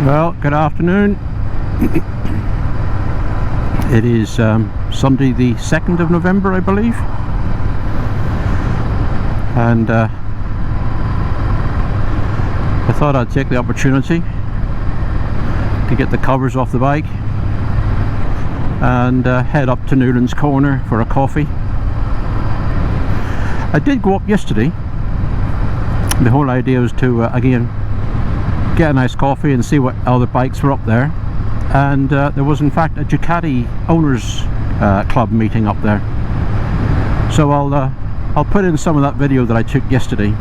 Well, good afternoon. It is Sunday the 2nd of November, I believe, and I thought I'd take the opportunity to get the covers off the bike and head up to Newlands Corner for a coffee. I did go up yesterday. The whole idea was to again get a nice coffee and see what other bikes were up there, and there was in fact a Ducati owners club meeting up there, so I'll put in some of that video that I took yesterday.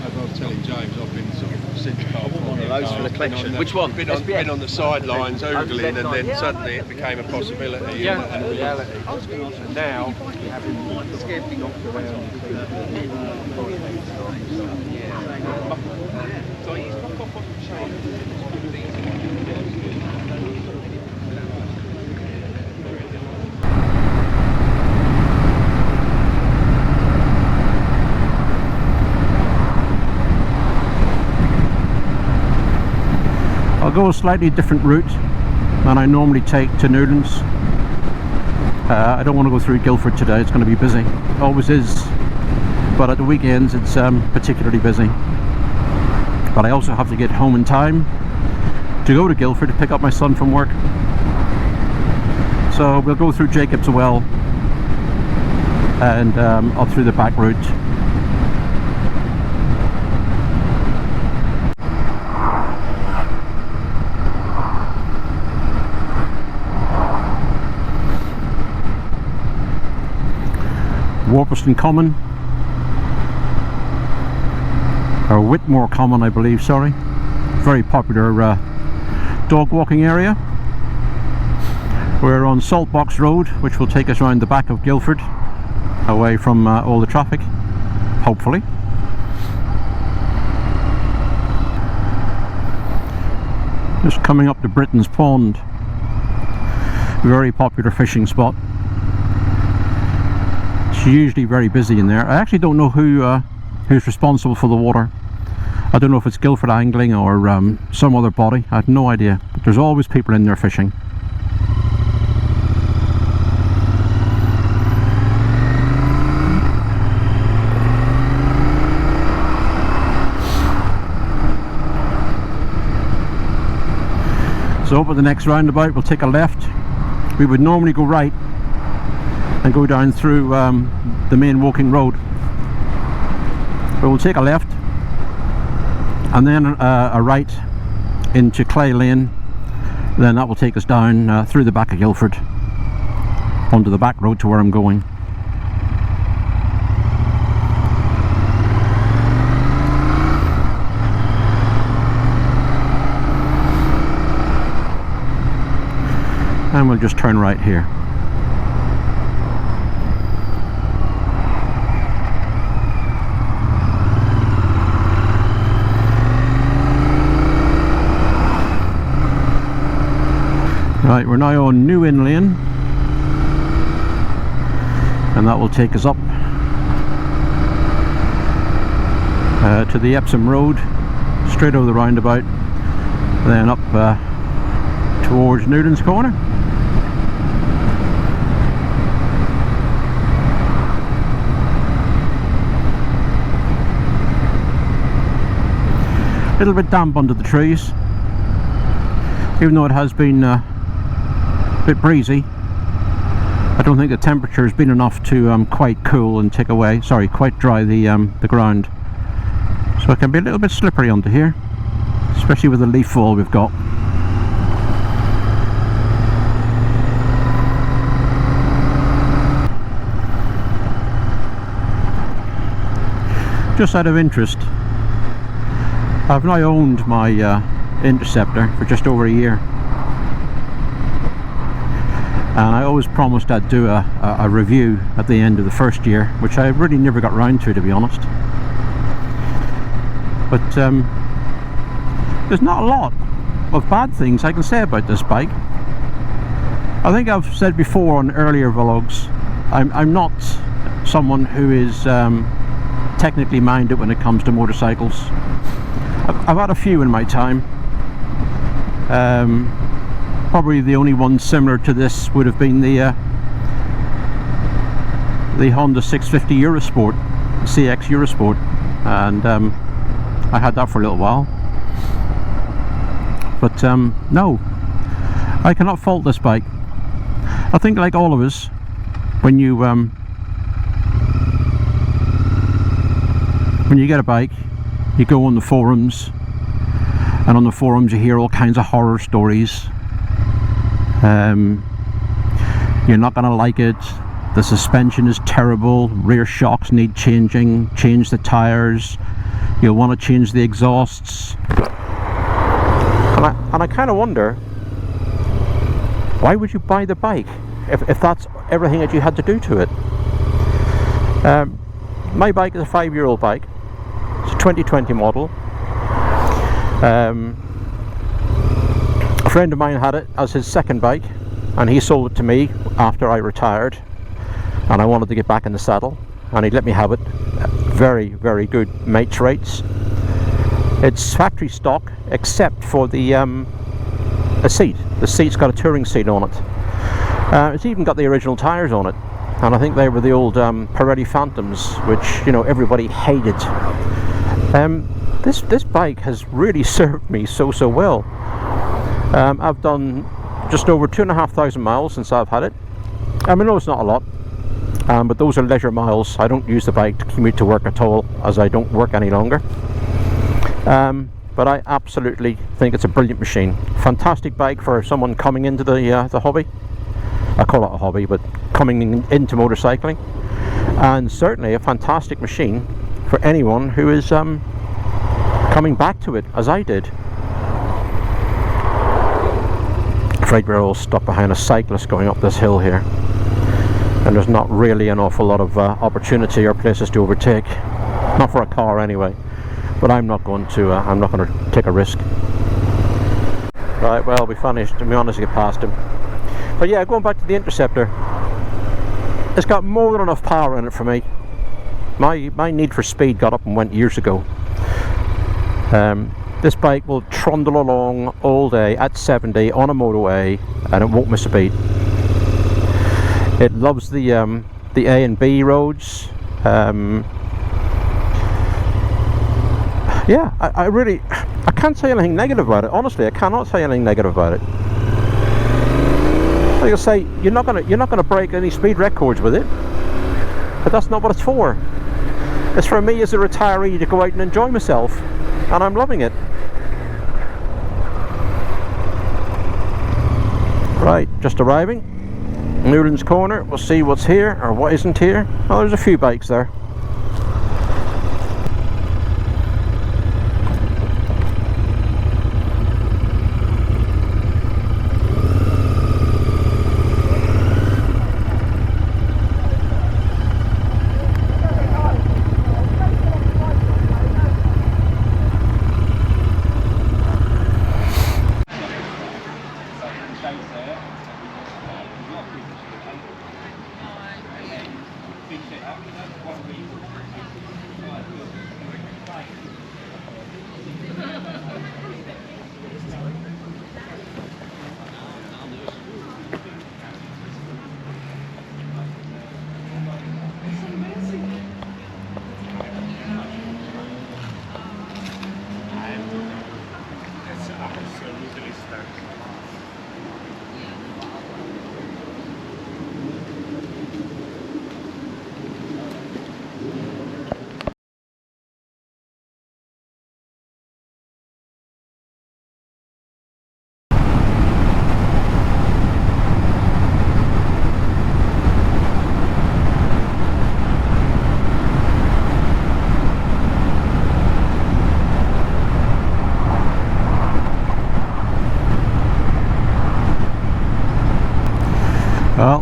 As I was telling James, I've been sort of since one of those for the collection. Which one? Been on the sidelines oogling, and then suddenly it became a possibility and a reality. And now, having knocked around. I'll go a slightly different route than I normally take to Newlands. I don't want to go through Guildford today, it's going to be busy. It always is, but at the weekends it's particularly busy. But I also have to get home in time to go to Guildford to pick up my son from work. So we'll go through Jacob's Well and up through the back route. Warpeston Common, or Whitmore Common I believe, sorry. Very popular dog walking area. We're on Saltbox Road, which will take us around the back of Guildford, away from all the traffic, hopefully. Just coming up to Britain's Pond, very popular fishing spot. It's usually very busy in there. I actually don't know who's responsible for the water. I don't know if it's Guildford Angling or some other body. I have no idea, but there's always people in there fishing. So up at the next roundabout we'll take a left. We would normally go right and go down through the main walking road, but we'll take a left and then a right into Clay Lane. Then that will take us down through the back of Guildford onto the back road to where I'm going. And we'll just turn right here. Right, we're now on New Inn Lane, and that will take us up to the Epsom Road, straight over the roundabout, then up towards Newlands Corner. A little bit damp under the trees, even though it has been a bit breezy. I don't think the temperature has been enough to quite cool and take away, sorry, quite dry the ground. So it can be a little bit slippery under here, especially with the leaf fall we've got. Just out of interest, I've now owned my Interceptor for just over a year. and I always promised I'd do a review at the end of the first year, which I really never got round to be honest. But there's not a lot of bad things I can say about this bike. I think I've said before on earlier vlogs, I'm not someone who is technically minded when it comes to motorcycles. I've had a few in my time. Probably the only one similar to this would have been the Honda 650 Eurosport, CX Eurosport, and I had that for a little while. But no, I cannot fault this bike. I think, like all of us, when you get a bike, you go on the forums, and on the forums you hear all kinds of horror stories. You're not going to like it, the suspension is terrible, rear shocks need changing, change the tyres, you'll want to change the exhausts. And I kind of wonder, why would you buy the bike if that's everything that you had to do to it? My bike is a 5-year-old bike. It's a 2020 model. A friend of mine had it as his second bike, and he sold it to me after I retired, and I wanted to get back in the saddle, and he let me have it. Very, very good mates rates. It's factory stock except for the seat. The seat's got a touring seat on it. It's even got the original tyres on it, and I think they were the old Pirelli Phantoms, which, you know, everybody hated. This bike has really served me so well. I've done just over 2,500 miles since I've had it. I know it's not a lot, but those are leisure miles. I don't use the bike to commute to work at all, as I don't work any longer. But I absolutely think it's a brilliant machine. Fantastic bike for someone coming into the hobby. I call it a hobby, but coming into motorcycling. And certainly a fantastic machine for anyone who is coming back to it, as I did. Afraid we're all stuck behind a cyclist going up this hill here, and there's not really an awful lot of opportunity or places to overtake, not for a car anyway. But I'm not going to take a risk. Right, well, we finished, and we managed to get past him. But yeah, going back to the Interceptor, it's got more than enough power in it for me. My need for speed got up and went years ago. This bike will trundle along all day at 70 on a motorway, and it won't miss a beat. It loves the A and B roads. Yeah, I can't say anything negative about it. Honestly, I cannot say anything negative about it. Like I say, you're not gonna break any speed records with it, but that's not what it's for. It's for me as a retiree to go out and enjoy myself, and I'm loving it. Right, just arriving. Newlands Corner. We'll see what's here or what isn't here. Oh, there's a few bikes there.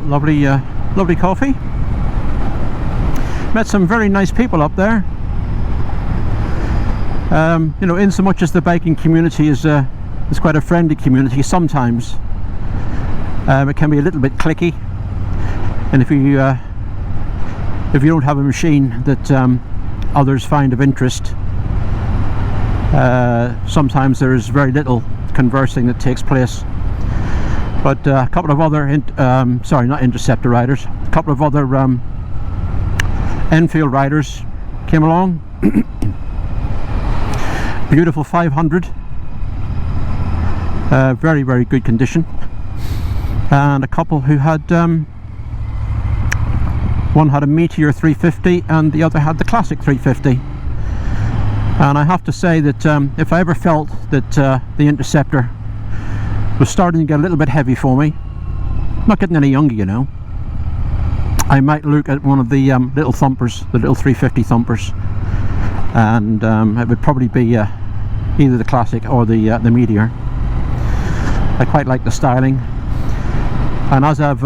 lovely, lovely coffee. Met some very nice people up there. You know, in so much as the biking community is quite a friendly community, sometimes it can be a little bit cliquey, and if you don't have a machine that others find of interest, sometimes there is very little conversing that takes place. But a couple of other sorry, not Interceptor riders, a couple of other Enfield riders came along. Beautiful 500, very, very good condition, and a couple who had one had a Meteor 350 and the other had the Classic 350. And I have to say that if I ever felt that the Interceptor was starting to get a little bit heavy for me, not getting any younger, you know, I might look at one of the little thumpers, the little 350 thumpers, and it would probably be either the Classic or the Meteor. I quite like the styling, and as I've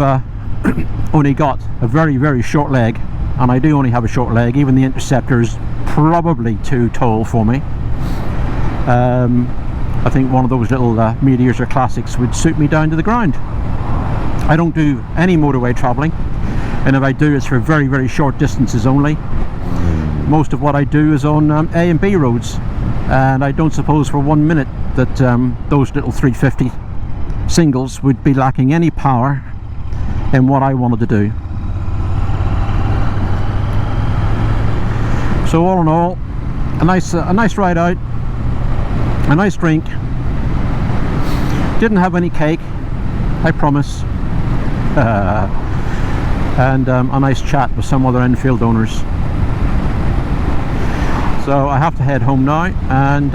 only got a very, very short leg, and I do only have a short leg, even the Interceptor is probably too tall for me. I think one of those little Meteors or Classics would suit me down to the ground. I don't do any motorway travelling, and if I do, it's for very, very short distances only. Most of what I do is on A and B roads, and I don't suppose for 1 minute that those little 350 singles would be lacking any power in what I wanted to do. So all in all, a nice ride out, a nice drink. Didn't have any cake, I promise, and a nice chat with some other Enfield owners. So I have to head home now and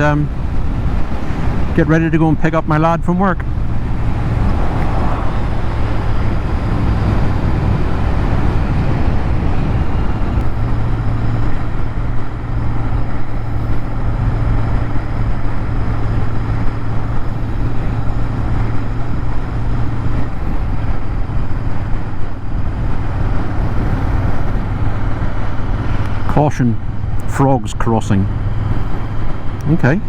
get ready to go and pick up my lad from work. Caution, frogs crossing. Okay.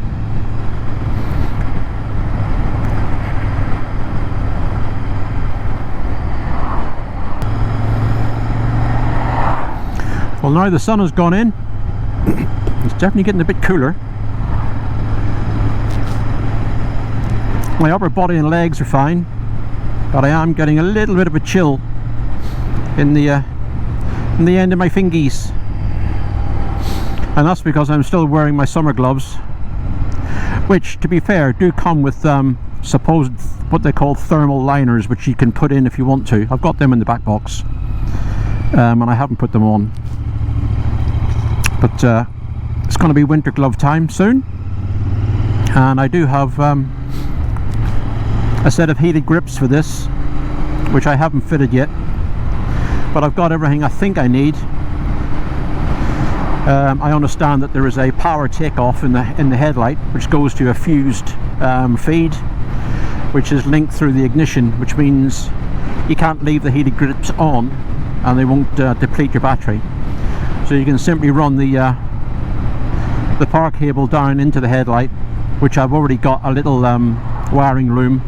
Well, now the sun has gone in, it's definitely getting a bit cooler. My upper body and legs are fine, but I am getting a little bit of a chill in the end of my fingies. And that's because I'm still wearing my summer gloves, which, to be fair, do come with supposed what they call thermal liners, which you can put in if you want to. I've got them in the back box, and I haven't put them on. But it's going to be winter glove time soon, and I do have a set of heated grips for this, which I haven't fitted yet, but I've got everything I think I need. I understand that there is a power takeoff in the headlight, which goes to a fused feed, which is linked through the ignition, which means you can't leave the heated grips on and they won't deplete your battery. So you can simply run the power cable down into the headlight, which I've already got a little wiring loom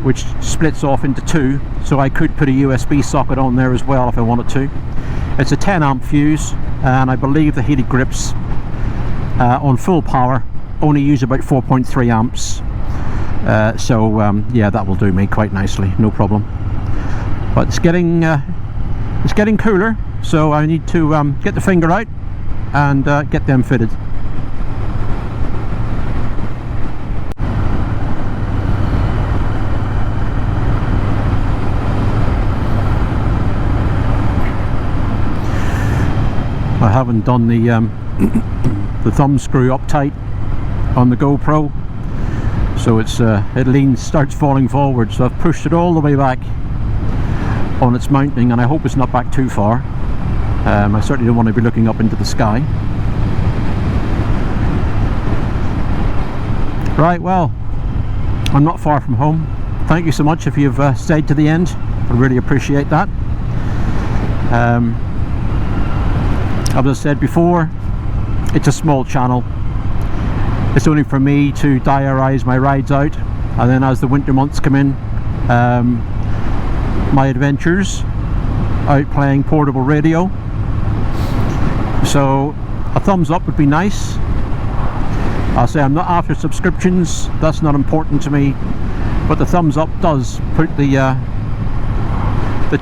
which splits off into two, so I could put a USB socket on there as well if I wanted to. It's a 10 amp fuse, and I believe the heated grips on full power only use about 4.3 amps. Yeah, that will do me quite nicely, no problem. But it's getting cooler, so I need to get the finger out and get them fitted. I haven't done the thumb screw up tight on the GoPro, so it starts falling forward, so I've pushed it all the way back on its mounting, and I hope it's not back too far. I certainly don't want to be looking up into the sky. Right, well, I'm not far from home. Thank you so much if you've stayed to the end. I really appreciate that. As I said before, it's a small channel. It's only for me to diarise my rides out, and then as the winter months come in, my adventures out playing portable radio. So a thumbs up would be nice. I'll say I'm not after subscriptions, that's not important to me, but the thumbs up does put the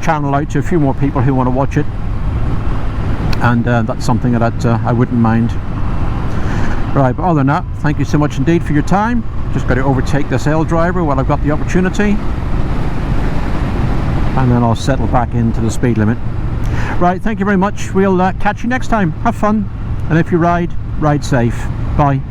channel out to a few more people who want to watch it, and that's something that I wouldn't mind. Right, but other than that, thank you so much indeed for your time. Just got to overtake this L driver while I've got the opportunity, and then I'll settle back into the speed limit. Right, thank you very much. We'll catch you next time. Have fun, and if you ride, ride safe. Bye.